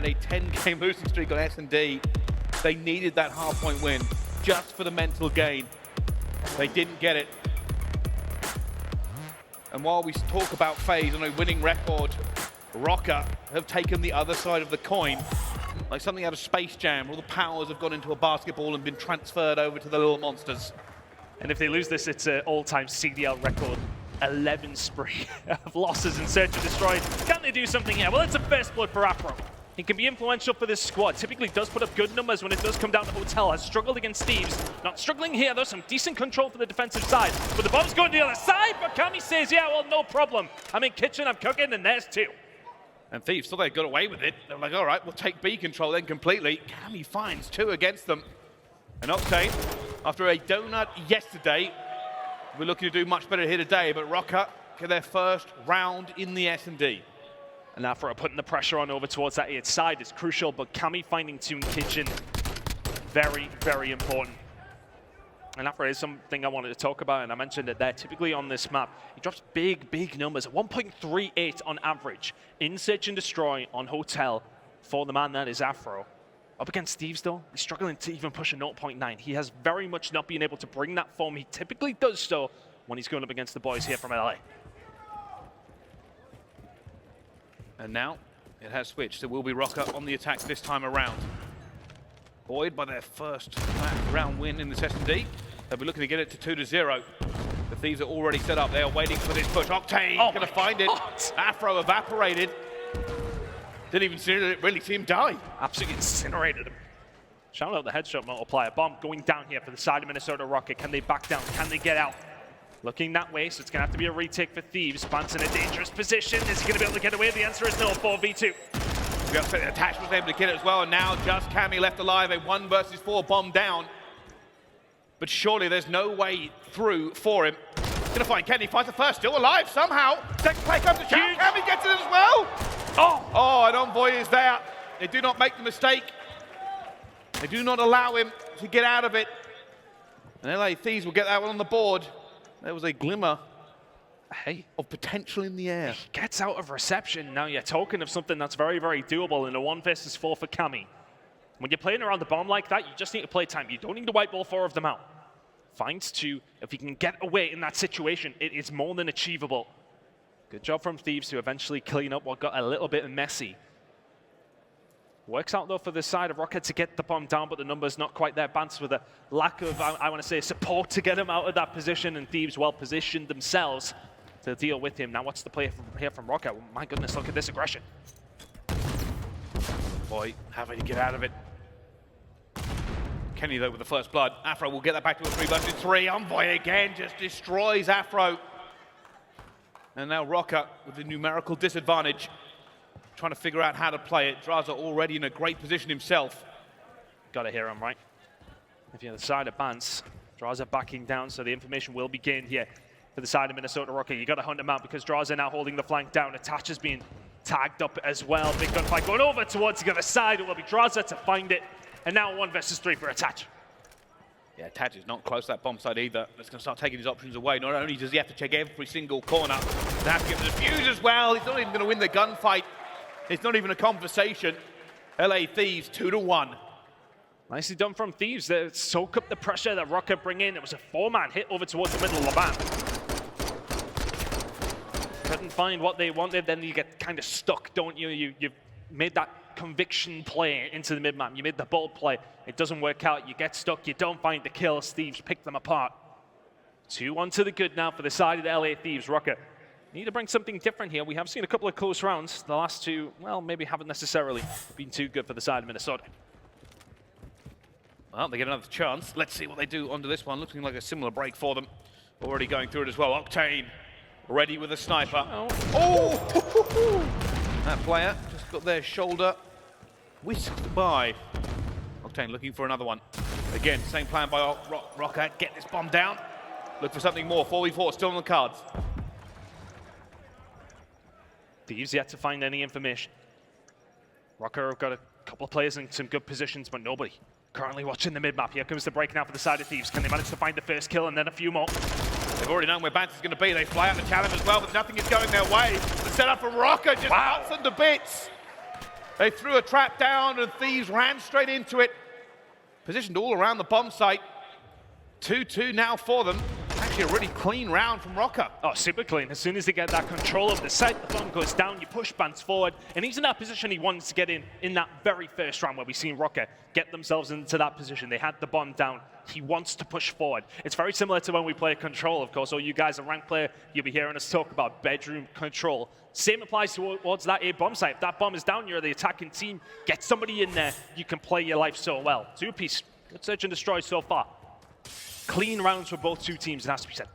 had a 10-game losing streak on S&D. They needed that half-point win just for the mental gain. They didn't get it. And while we talk about FaZe on a winning record, Rokkr have taken the other side of the coin. Like something out of Space Jam, all the powers have gone into a basketball and been transferred over to the little monsters. And if they lose this, it's an all-time CDL record. 11 spree of losses in Search and Destroy. Can they do something here? Well, it's a first blood for Afro. He can be influential for this squad. Typically does put up good numbers when it does come down to Hotel. Has struggled against Thieves. Not struggling here, though. Some decent control for the defensive side. But the bomb's going to the other side. But Kami says, yeah, well, no problem. I'm in kitchen, I'm cooking, and there's two. And Thieves thought they got away with it. They're like, all right, we'll take B control then completely. Kami finds two against them. And Octane, after a donut yesterday, we're looking to do much better here today, but Rokkr get their first round in the S&D. And Afro putting the pressure on over towards that A side is crucial, but Kami finding two in kitchen, very, very important. And Afro is something I wanted to talk about, and I mentioned it there. Typically on this map, he drops big, big numbers. 1.38 on average in Search and Destroy on Hotel for the man that is Afro. Up against Thieves, though, he's struggling to even push a 0.9. He has very much not been able to bring that form. He typically does so when he's going up against the boys here from LA. And now it has switched. It will be Rokkr on the attack this time around. Buoyed by their first round win in this S&D. They'll be looking to get it to 2-0. The Thieves are already set up. They are waiting for this push. Octane going to find it. Afro evaporated. Didn't even really see him die. Absolutely incinerated him. Shout out the headshot multiplier. Bomb going down here for the side of Minnesota Rokkr. Can they back down? Can they get out? Looking that way, so it's going to have to be a retake for Thieves. Bant's in a dangerous position. Is he going to be able to get away? The answer is no. 4v2. The upset Attach was able to kill it as well, and now just Kami left alive. A 1 versus 4 bomb down. But surely there's no way through for him. He's going to find Kenny. Finds the first, still alive somehow. Second play comes to Chow. Kami gets it as well. Oh, and Envoy is there. They do not make the mistake. They do not allow him to get out of it. And LA Thieves will get that one on the board. There was a glimmer of potential in the air. He gets out of reception. Now you're talking of something that's very, very doable in a 1 versus 4 for Kami. When you're playing around the bomb like that, you just need to play time. You don't need to wipe all 4 of them out. Finds 2. If he can get away in that situation, it is more than achievable. Good job from Thieves to eventually clean up what got a little bit messy. Works out, though, for the side of Rokkr to get the bomb down, but the number's not quite there. Bants with a lack of, I want to say, support to get him out of that position, and Thieves well positioned themselves to deal with him. Now, what's the play here from Rokkr? Oh, my goodness, look at this aggression. Boy, having to get out of it. Kenny, though, with the first blood. Afro will get that back to a 3 versus 3. Envoy again just destroys Afro. And now Rokkr with the numerical disadvantage, trying to figure out how to play it. drazah already in a great position himself. Got to hear him, right? If you're the side of Bants, drazah backing down, so the information will be gained here for the side of Minnesota Rokkr. You got to hunt him out because drazah now holding the flank down. Attach is being tagged up as well. Big gunfight going over towards the other side. It will be drazah to find it. And now 1 versus 3 for Attach. Yeah, Attach is not close to that bomb side either. It's going to start taking his options away. Not only does he have to check every single corner, he has to get the defuse as well. He's not even going to win the gunfight. It's not even a conversation. LA Thieves 2-1. Nicely done from Thieves. They soak up the pressure that Rokkr bring in. It was a 4-man hit over towards the middle of the map. Couldn't find what they wanted, then you get kind of stuck, don't you? You've made that conviction play into the mid-map. You made the bold play. It doesn't work out. You get stuck. You don't find the kills. Thieves pick them apart. 2-1 to the good now for the side of the LA Thieves. Rokkr need to bring something different here. We have seen a couple of close rounds. The last 2, well, maybe haven't necessarily been too good for the side of Minnesota. Well, they get another chance. Let's see what they do onto this one. Looking like a similar break for them. Already going through it as well. Octane ready with a sniper. Oh! That player just got their shoulder whisked by. Octane looking for another one. Again, same plan by Rokkr. Get this bomb down. Look for something more. 4v4 still on the cards. Thieves yet to find any information. Rokkr have got a couple of players in some good positions, but nobody currently watching the mid-map. Here comes the break now for the side of Thieves. Can they manage to find the first kill and then a few more? They've already known where Bants is going to be. They fly out the challenge as well, but nothing is going their way. The setup from Rokkr just cuts them to bits. They threw a trap down and Thieves ran straight into it. Positioned all around the bomb site. 2-2 now for them. Actually a really clean round from Rokkr. Oh, super clean. As soon as they get that control of the site, the bomb goes down, you push Bance forward, and he's in that position he wants to get in that very first round where we've seen Rokkr get themselves into that position. They had the bomb down. He wants to push forward. It's very similar to when we play control, of course. All you guys are ranked player, you'll be hearing us talk about bedroom control. Same applies towards that A bomb site. If that bomb is down, you're the attacking team. Get somebody in there, you can play your life so well. Two-piece, good search and destroy so far. Clean rounds for both two teams, it has to be said.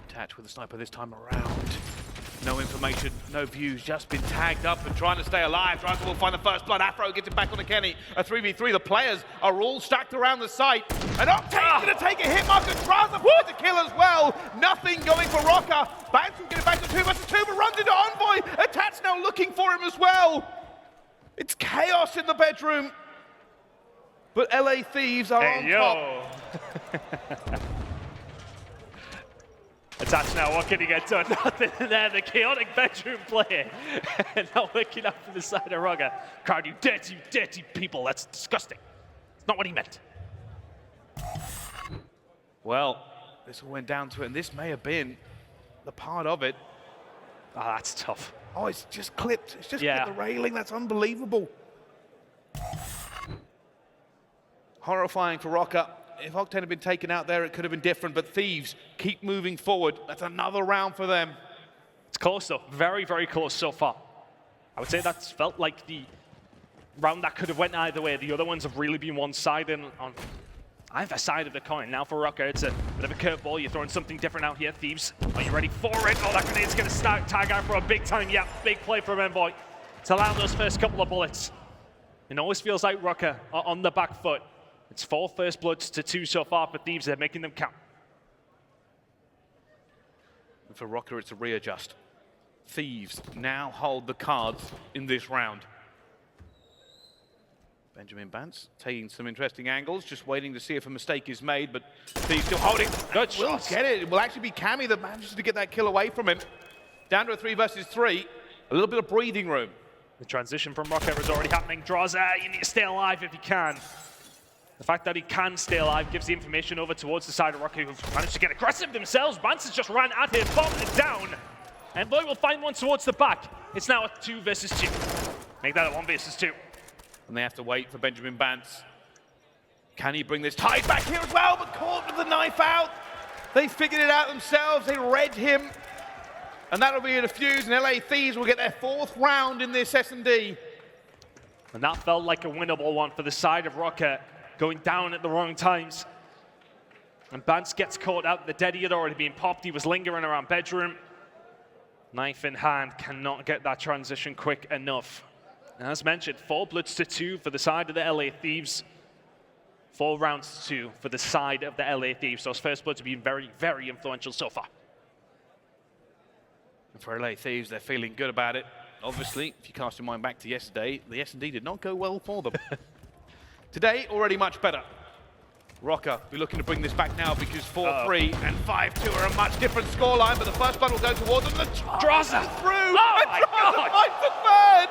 Attached with the sniper this time around. No information, no views, just been tagged up and trying to stay alive. Drazah will find the first blood. Afro gets it back on the Kenny. A 3v3. The players are all stacked around the site. And Octane's going to take a hit mark, and Drazah finds a kill as well. Nothing going for Rokkr. Bance will get it back to 2 vs 2, but runs into Envoy. Attached now looking for him as well. It's chaos in the bedroom. But LA Thieves are on top. Attached now, what can he get done? Nothing there, the chaotic bedroom play. Now working up from the side of Rokkr. Crowd, you dirty people, that's disgusting. It's not what he meant. Well, this all went down to it, and this may have been the part of it. Oh, that's tough. Oh, it's just clipped. It's just clipped the railing. That's unbelievable. Horrifying for Rokkr. If Octane had been taken out there, it could have been different, but Thieves keep moving forward. That's another round for them. It's close, though. Very, very close so far. I would say that's felt like the round that could have went either way. The other ones have really been one-sided on either side of the coin. Now for Rokkr, it's a bit of a curveball. You're throwing something different out here. Thieves, are you ready for it? Oh, that grenade's going to start tag out for a big time. Yeah, big play from Envoy to allow those first couple of bullets. It always feels like Rokkr are on the back foot. It's 4 first bloods to 2 so far for Thieves. They're making them count. And for Rokkr, it's a readjust. Thieves now hold the cards in this round. Benjamin Bance taking some interesting angles, just waiting to see if a mistake is made, but Thieves still holding. Good Will shots. get it. It will actually be Cammy that manages to get that kill away from him. Down to a 3 vs 3. A little bit of breathing room. The transition from Rokkr is already happening. Drazah, you need to stay alive if you can. The fact that he can stay alive gives the information over towards the side of Rokkr, who've managed to get aggressive themselves. Bance has just ran at him, bombed it down. Envoy will find one towards the back. It's now a 2 vs 2. Make that a 1 vs 2. And they have to wait for Benjamin Bance. Can he bring this tide back here as well, but caught with the knife out. They figured it out themselves. They read him. And that'll be a defuse, and LA Thieves will get their 4th round in this S&D. And that felt like a winnable one for the side of Rokkr, going down at the wrong times. And Bance gets caught out. The deadie had already been popped. He was lingering around bedroom. Knife in hand, cannot get that transition quick enough. And as mentioned, 4 bloods to 2 for the side of the LA Thieves. 4 rounds to 2 for the side of the LA Thieves. Those first bloods have been very, very influential so far. And for LA Thieves, they're feeling good about it. Obviously, if you cast your mind back to yesterday, the S&D did not go well for them. Today, already much better. Rokkr be looking to bring this back now because 4-3 and 5-2 are a much different scoreline, but the first blood will go towards them. The Drazah through! Oh my God! Finds the third!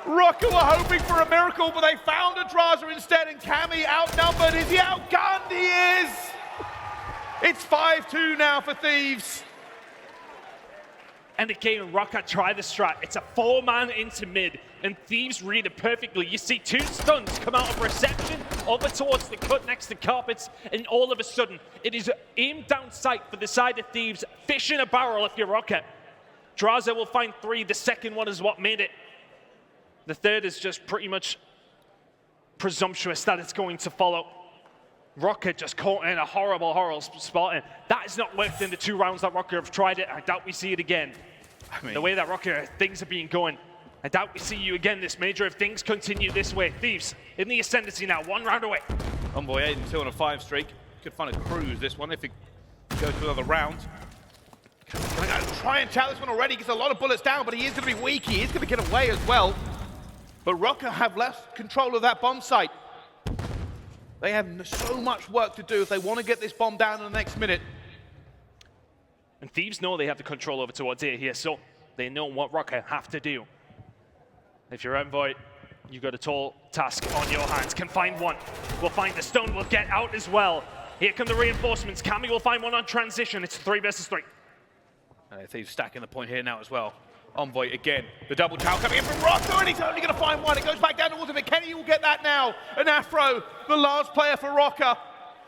Rokkr were hoping for a miracle, but they found a Drazah instead, and Cammy outnumbered. Is he outgunned? He is! It's 5-2 now for Thieves. And again, Rokkr try the strat. It's a 4-man into mid, and Thieves read it perfectly. You see 2 stuns come out of reception over towards the cut next to carpets, and all of a sudden, it is aimed down sight for the side of Thieves. Fish in a barrel if you're Rokkr. Drazah will find 3. The second one is what made it. The third is just pretty much presumptuous that it's going to follow. Rokkr just caught in a horrible, horrible spot. And that has not worked in the 2 rounds that Rokkr have tried it. I doubt we see it again. I mean, the way that Rokkr, things have been going, I doubt we see you again this major if things continue this way. Thieves in the ascendancy now, 1 round away. Envoy Aydan 2 on a 5 streak. Could find a cruise this one if it goes to another round. Can I go try and chow this one already? Gets a lot of bullets down, but he is going to be weak. He is going to get away as well. But Rokkr have less control of that bomb site. They have so much work to do if they want to get this bomb down in the next minute. And Thieves know they have the control over towards A here, so they know what Rokkr have to do. If you're Envoy, you've got a tall task on your hands. Can find one. We'll find the stone. Will get out as well. Here come the reinforcements. Cammy will find one on transition. It's 3 versus 3. Thieves stacking the point here now as well. Envoy again. The double tower coming in from Rokkr, and he's only going to find one. It goes back down towards him, but Kenny will get that now. And Afro, the last player for Rokkr,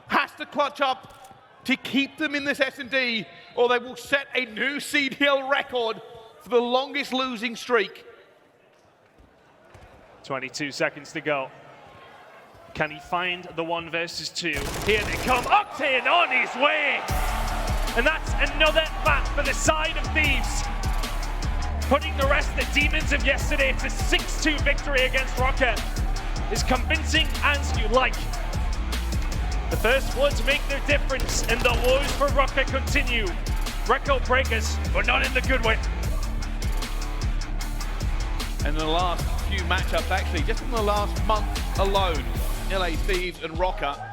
has to clutch up to keep them in this S&D, or they will set a new CDL record for the longest losing streak. 22 seconds to go. Can he find the 1 versus 2? Here they come. Octane on his way! And that's another map for the side of Thieves. Putting the rest of the demons of yesterday to 6-2 victory against Rokkr. As convincing as you like. The first bloods make their difference, and the woes for Rokkr continue. Record breakers, but not in the good way. And in the last few matchups, actually, just in the last month alone, LA Thieves and Rokkr